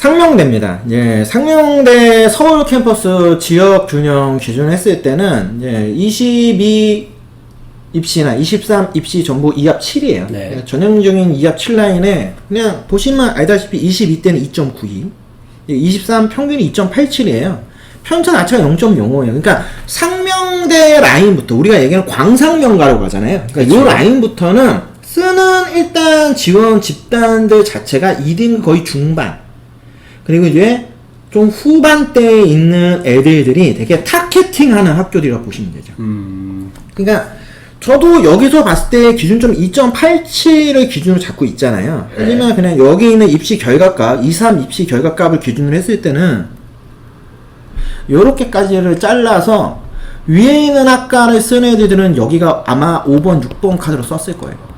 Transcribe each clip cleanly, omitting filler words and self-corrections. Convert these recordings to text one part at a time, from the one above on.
상명대입니다. 예, 상명대 서울 캠퍼스 지역 균형 기준 했을 때는 예, 22 입시나 23 입시 전부 2합 7이에요. 네. 전형적인 2합 7라인에 그냥 보시면 알다시피 22대는 2.92, 23 평균이 2.87이에요. 편차 자체가 0.05예요. 그러니까 상명대 라인부터 우리가 얘기하는 광상명가라고 하잖아요. 그러니까 이 라인부터는 쓰는 일단 지원 집단들 자체가 2등 거의 중반, 그리고 이제 좀 후반대에 있는 애들이 되게 타겟팅하는 학교들이라고 보시면 되죠. 그러니까 저도 여기서 봤을 때 기준점 2.87을 기준으로 잡고 있잖아요. 하지만 그냥 여기 있는 입시 결과값, 2, 3 입시 결과값을 기준으로 했을 때는 요렇게까지를 잘라서 위에 있는 학과를 쓴 애들은 여기가 아마 5번, 6번 카드로 썼을 거예요.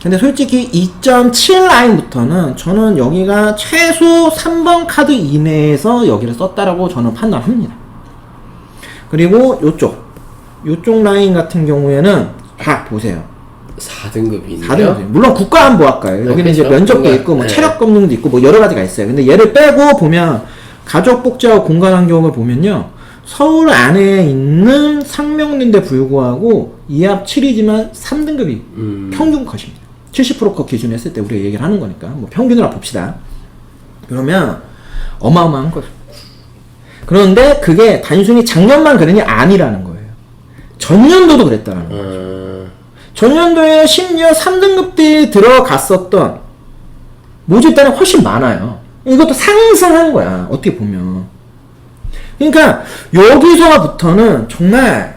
근데 솔직히 2.7 라인부터는 저는 여기가 최소 3번 카드 이내에서 여기를 썼다라고 저는 판단합니다. 그리고 요쪽 라인 같은 경우에는 다 보세요. 4등급이 있네요. 4등급. 물론 국가안보학과예요. 여기는 이제 면접도 있고 뭐 체력 검증도 있고 뭐 여러 가지가 있어요. 근데 얘를 빼고 보면 가족 복지와 공간 환경을 보면요, 서울 안에 있는 상명대인데 불구하고 2합 7이지만 3등급이 평균 컷입니다. 70% 컷 기준 했을 때 우리가 얘기를 하는 거니까 뭐 평균으로 봅시다. 그러면 어마어마한 거죠. 그런데 그게 단순히 작년만 그러니 아니라는 거예요. 전년도도 그랬다는 거죠. 전년도에 심지어 3등급대에 들어갔었던 모집단이 훨씬 많아요. 이것도 상승한 거야, 어떻게 보면. 그러니까 여기서부터는 정말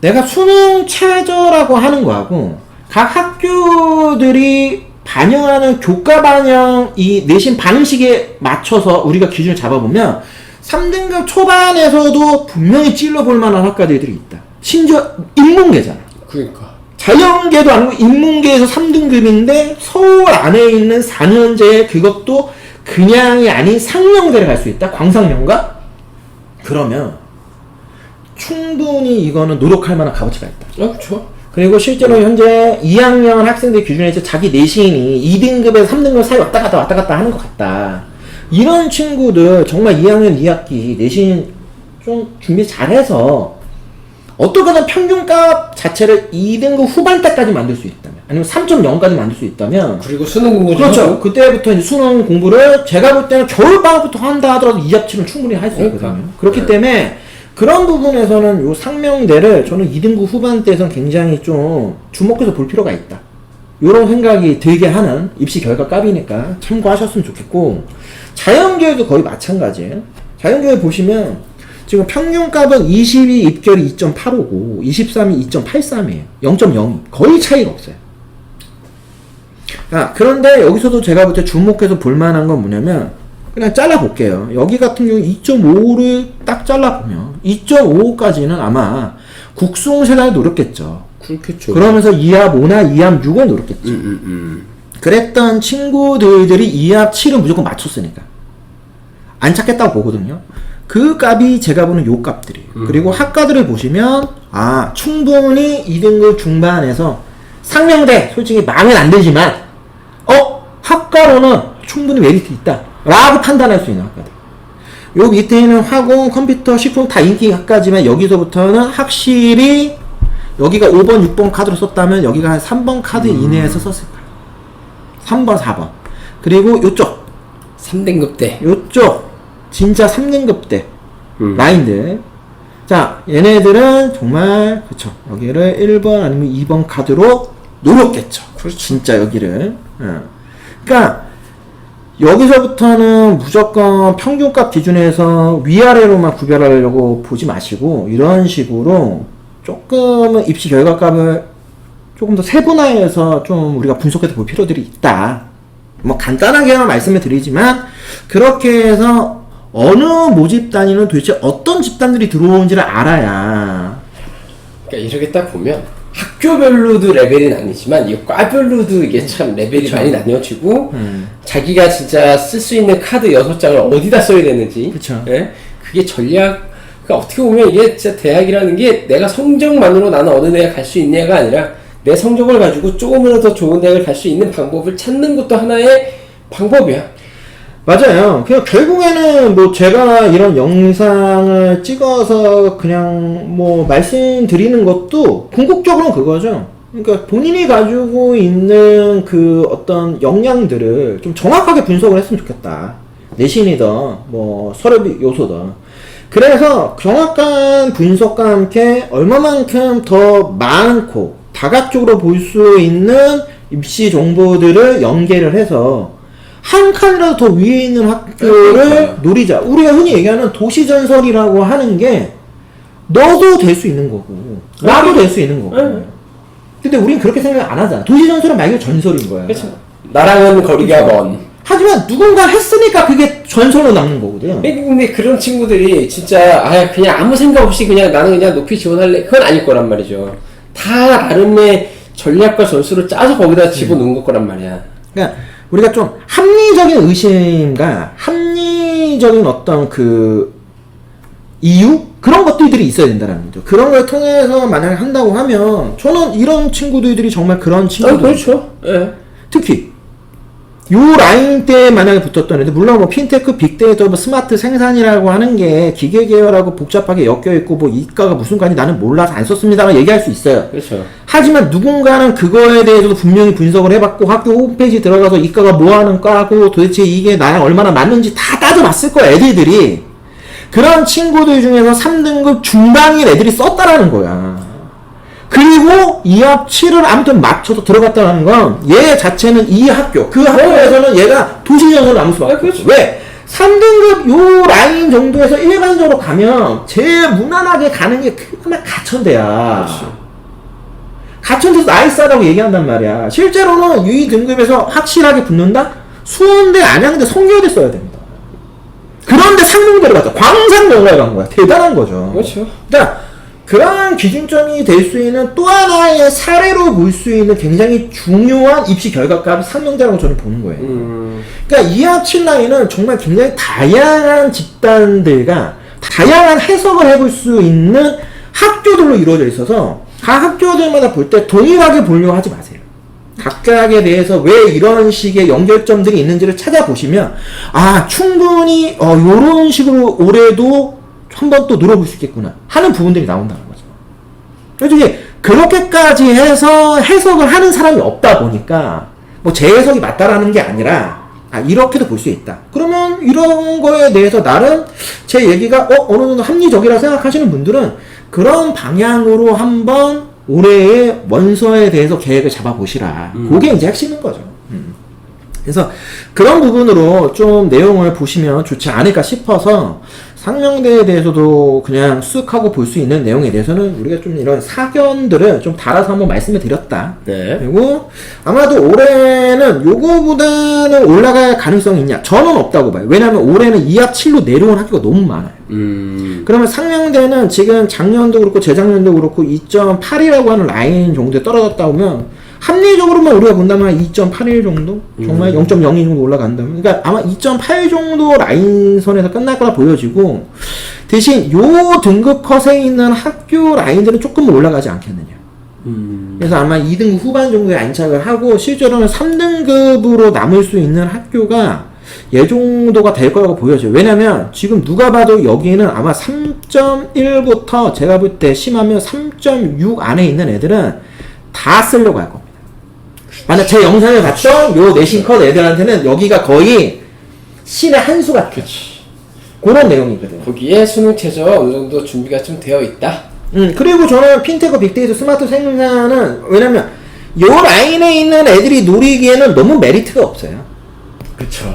내가 수능 최저라고 하는 거하고 각 학교들이 반영하는 교과 반영 이 내신 반응식에 맞춰서 우리가 기준을 잡아보면 3등급 초반에서도 분명히 찔러볼 만한 학과들이 있다. 심지어 인문계잖아. 그러니까 자연계도 아니고 인문계에서 3등급인데 서울 안에 있는 4년제 그것도 그냥이 아닌 상명대를 갈 수 있다? 광상명가? 그러면 충분히 이거는 노력할 만한 값어치가 있다. 그렇죠. 그리고 실제로 현재 2학년 학생들 기준에서 자기 내신이 2등급에서 3등급 사이 왔다 갔다 하는 것 같다. 이런 친구들 정말 2학년 2학기 내신 좀 준비 잘해서 어떻게든 평균값 자체를 2등급 후반대까지 만들 수 있다면, 아니면 3.0까지 만들 수 있다면, 그리고 수능 공부 그렇죠. 하고. 그때부터 이제 수능 공부를 제가 볼 때는 겨울방학부터 한다 하더라도 2합치는 충분히 할 수 있거든요. 그렇기 때문에 그런 부분에서는 요 상명대를 저는 2등급 후반대에서는 굉장히 좀 주목해서 볼 필요가 있다. 요런 생각이 들게 하는 입시 결과 값이니까 참고하셨으면 좋겠고, 자연계도 거의 마찬가지예요. 자연계에 보시면 지금 평균값은 22 입결이 2.85고 23이 2.83이에요. 0.0. 거의 차이가 없어요. 그런데 여기서도 제가 볼 때 주목해서 볼만한 건 뭐냐면, 그냥 잘라볼게요. 여기 같은 경우 2.5를 딱 잘라보면 2.5까지는 아마 국수홍세단을 노렸겠죠. 그렇겠죠. 그러면서 2합 5나 2합 6을 노렸겠죠. 그랬던 친구들이 2합 7은 무조건 맞췄으니까 안 찾겠다고 보거든요. 그 값이 제가 보는 요 값들이에요. 그리고 학과들을 보시면 충분히 2등급 중반에서 상명대 솔직히 마음에 안 들지만 학과로는 충분히 메리트 있다 라고 판단할 수 있는 학과들. 요 밑에는 화공, 컴퓨터, 식품 다 인기 학과지만 여기서부터는 확실히 여기가 5번, 6번 카드로 썼다면 여기가 한 3번 카드 이내에서 썼을 거예요. 3번, 4번. 그리고 요쪽 3등급대. 요쪽 진짜 3등급대 라인들. 자, 얘네들은 정말 그쵸, 여기를 1번 아니면 2번 카드로 노렸겠죠. 그렇죠. 진짜 여기를. 그러니까 여기서부터는 무조건 평균값 기준에서 위아래로만 구별하려고 보지 마시고 이런 식으로 조금은 입시 결과값을 조금 더 세분화해서 좀 우리가 분석해서 볼 필요들이 있다. 뭐 간단하게만 말씀을 드리지만 그렇게 해서 어느 모집 단위는 도대체 어떤 집단들이 들어오는지를 알아야. 그러니까 이렇게 딱 보면 학교별로도 레벨이 나뉘지만 이 과별로도 이게 참 레벨이 그쵸. 많이 나뉘어지고 자기가 진짜 쓸 수 있는 카드 6장을 어디다 써야 되는지. 그쵸. 예? 그게 전략. 그러니까 어떻게 보면 이게 진짜 대학이라는 게 내가 성적만으로 나는 어느 대학 갈 수 있냐가 아니라 내 성적을 가지고 조금이라도 더 좋은 대학을 갈 수 있는 방법을 찾는 것도 하나의 방법이야. 맞아요. 그냥 결국에는 뭐 제가 이런 영상을 찍어서 그냥 뭐 말씀드리는 것도 궁극적으로는 그거죠. 그러니까 본인이 가지고 있는 그 어떤 역량들을 좀 정확하게 분석을 했으면 좋겠다. 내신이든 뭐 서류 요소든. 그래서 정확한 분석과 함께 얼마만큼 더 많고 다각적으로 볼 수 있는 입시 정보들을 연계를 해서 한 칸이라도 더 위에 있는 학교를 노리자. 우리가 흔히 얘기하는 도시전설이라고 하는 게 너도 될 수 있는 거고 나도 될 수 있는 거고. 근데 우린 그렇게 생각 안 하잖아. 도시전설은 말 그대로 전설인 거야. 그렇죠. 나랑은 거리가 먼. 하지만 누군가 했으니까 그게 전설로 남는 거거든. 근데 그런 친구들이 진짜 그냥 아무 생각 없이 그냥 나는 그냥 높이 지원할래 그건 아닐 거란 말이죠. 다 나름의 전략과 전술을 짜서 거기다 집어넣은 거란 말이야. 그러니까 우리가 좀 합리적인 의심과 합리적인 어떤 그 이유? 그런 것들이 있어야 된다는 거죠. 그런 걸 통해서 만약에 한다고 하면 저는 이런 친구들이 정말 그런 친구들. 그렇죠. 예. 특히 요 라인 때 만약에 붙었던 애들, 물론 뭐 핀테크, 빅데이터, 뭐 스마트 생산이라고 하는 게 기계 계열하고 복잡하게 엮여 있고 뭐 이과가 무슨 관이 나는 몰라서 안 썼습니다라고 얘기할 수 있어요. 그렇죠. 하지만 누군가는 그거에 대해서도 분명히 분석을 해봤고 학교 홈페이지 들어가서 이과가 뭐 하는 과고 도대체 이게 나랑 얼마나 맞는지 다 따져봤을 거야. 애들이 그런 친구들 중에서 3등급 중반인 애들이 썼다라는 거야. 그리고 2합 7을 아무튼 맞춰서 들어갔다는 건 얘 자체는 이 학교, 그 학교에서는 얘가 도시전설을 남을 수밖에 없어. 왜? 3등급 요 라인 정도에서 일반적으로 가면 제일 무난하게 가는 게 그나마 가천대야. 가천대에서 나이스하다고 얘기한단 말이야. 실제로는 이 등급에서 확실하게 붙는다? 수원대, 안양대, 성교대 써야 됩니다. 그런데 상명대로 갔다. 광산영화에 간 거야. 대단한 거죠. 그렇죠. 그러니까 그러한 기준점이 될 수 있는 또 하나의 사례로 볼 수 있는 굉장히 중요한 입시 결과값이 상명대라고 저는 보는 거예요. 그러니까 2합 7라인은 정말 굉장히 다양한 집단들과 다양한 해석을 해볼 수 있는 학교들로 이루어져 있어서 각 학교들마다 볼 때 동일하게 보려고 하지 마세요. 각각에 대해서 왜 이런 식의 연결점들이 있는지를 찾아보시면 충분히 요런 식으로 올해도 한번 또 눌러볼 수 있겠구나 하는 부분들이 나온다는 거죠. 그래서 이제 그렇게까지 해서 해석을 하는 사람이 없다 보니까 뭐 제 해석이 맞다라는 게 아니라 이렇게도 볼 수 있다. 그러면 이런 거에 대해서 나름 제 얘기가 어느 정도 합리적이라 생각하시는 분들은 그런 방향으로 한번 올해의 원서에 대해서 계획을 잡아보시라. 그게 이제 핵심인 거죠. 그래서 그런 부분으로 좀 내용을 보시면 좋지 않을까 싶어서 상명대에 대해서도 그냥 쓱 하고 볼 수 있는 내용에 대해서는 우리가 좀 이런 사견들을 좀 달아서 한번 말씀을 드렸다. 네. 그리고 아마도 올해는 요거보다는 올라갈 가능성이 있냐? 저는 없다고 봐요. 왜냐하면 올해는 2합 7로 내려온 학교가 너무 많아요. 그러면 상명대는 지금 작년도 그렇고 재작년도 그렇고 2.8이라고 하는 라인 정도에 떨어졌다 보면 합리적으로만 우리가 본다면 2.81 정도? 정말 0.02 정도 올라간다면. 그러니까 아마 2.8 정도 라인선에서 끝날 거라 보여지고, 대신 요 등급 컷에 있는 학교 라인들은 조금 올라가지 않겠느냐. 그래서 아마 2등급 후반 정도에 안착을 하고, 실제로는 3등급으로 남을 수 있는 학교가 이 정도가 될 거라고 보여져요. 왜냐면 지금 누가 봐도 여기는 아마 3.1부터 제가 볼 때 심하면 3.6 안에 있는 애들은 다 쓰려고 할 겁니다. 만약 제 영상을 봤던 요 내신 컷 애들한테는 여기가 거의 신의 한 수 같은 그런 내용이거든요. 거기에 수능 최저 어느 정도 준비가 좀 되어 있다. 그리고 저는 핀테크, 빅데이터, 스마트 생산은 왜냐면 요 라인에 있는 애들이 노리기에는 너무 메리트가 없어요. 그쵸.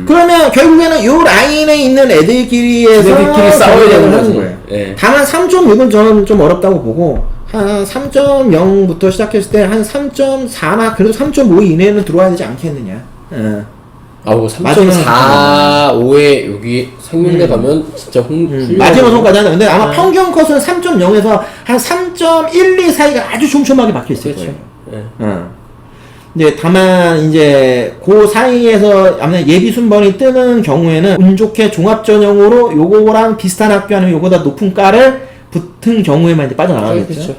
그러면 결국에는 요 라인에 있는 애들끼리에서 싸워야 되는 거예요. 예. 다만 3.6은 저는 좀 어렵다고 보고 한 3.0부터 시작했을 때 한 3.4나 그래도 3.5 이내는 들어와야 되지 않겠느냐. 뭐 3.4, 5에 여기 상명대 가면 진짜 마지노선까지 하는 근데 아마 평균 컷은 3.0에서 한 3.1, 2 사이가 아주 촘촘하게 박혀 있을 거예요. 이제 다만 이제 그 사이에서 아마 예비 순번이 뜨는 경우에는 운 좋게 종합 전형으로 요거랑 비슷한 학교 아니면 요거보다 높은 과를 붙은 경우에만 이제 빠져나가겠죠.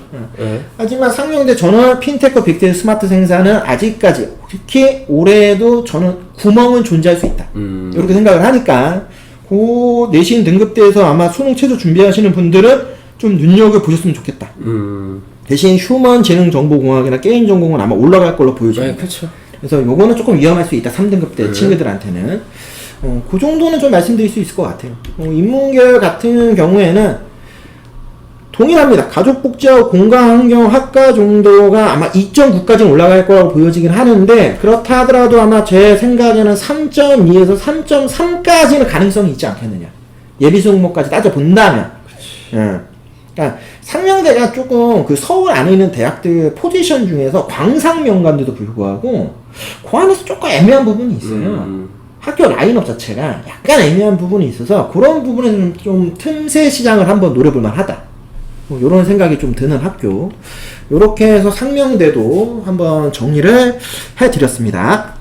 하지만 상명대 전원 핀테크 빅데이터 스마트 생산은 아직까지 특히 올해도 저는 구멍은 존재할 수 있다. 이렇게 생각을 하니까 그 내신 등급대에서 아마 수능 최저 준비하시는 분들은 좀 눈여겨보셨으면 좋겠다. 대신 휴먼 지능 정보공학이나 게임 전공은 아마 올라갈 걸로 보여집니다. 그렇죠. 그래서 요거는 조금 위험할 수 있다. 3등급대 친구들한테는. 그 정도는 좀 말씀드릴 수 있을 것 같아요. 인문계열 같은 경우에는 동일합니다. 가족복지하고 공간환경학과 정도가 아마 2.9까지는 올라갈 거라고 보여지긴 하는데, 그렇다 하더라도 아마 제 생각에는 3.2에서 3.3까지는 가능성이 있지 않겠느냐. 예비 수능모까지 따져본다면. 그러니까 상명대가 조금 그 서울 안에 있는 대학들 포지션 중에서 광상명관대도 불구하고 그 안에서 조금 애매한 부분이 있어요. 학교 라인업 자체가 약간 애매한 부분이 있어서 그런 부분에는 좀 틈새 시장을 한번 노려볼 만하다. 뭐 이런 생각이 좀 드는 학교. 이렇게 해서 상명대도 한번 정리를 해드렸습니다.